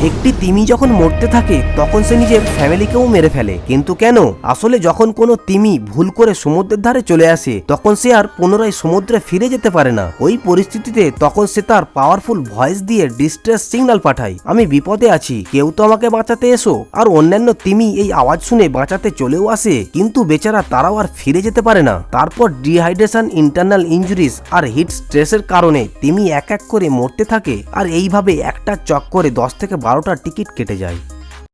একটি তিমি যখন মরতে থাকে তখন সে নিজের ফ্যামিলিকেও মেরে ফেলে, কিন্তু কেন? আসলে যখন কোনো তিমি ভুল করে সমুদ্রের ধারে চলে আসে তখন সে আর পুনরায় সমুদ্রে ফিরে যেতে পারে না। ওই পরিস্থিতিতে তখন সে তার পাওয়ারফুল ভয়েস দিয়ে ডিস্ট্রেস সিগন্যাল পাঠায়, আমি বিপদে আছি, কেউ তো আমাকে বাঁচাতে এসো। আর অন্যান্য তিমি এই আওয়াজ শুনে বাঁচাতে চলেও আসে, কিন্তু বেচারা তারাও আর ফিরে যেতে পারে না। তারপর ডিহাইড্রেশন, ইন্টারনাল ইনজুরিজ আর হিট স্ট্রেসের কারণে তিমি এক এক করে মরতে থাকে, আর এইভাবে একটা চক্করে 10 থেকে 12টা টিকিট কেটে যায়।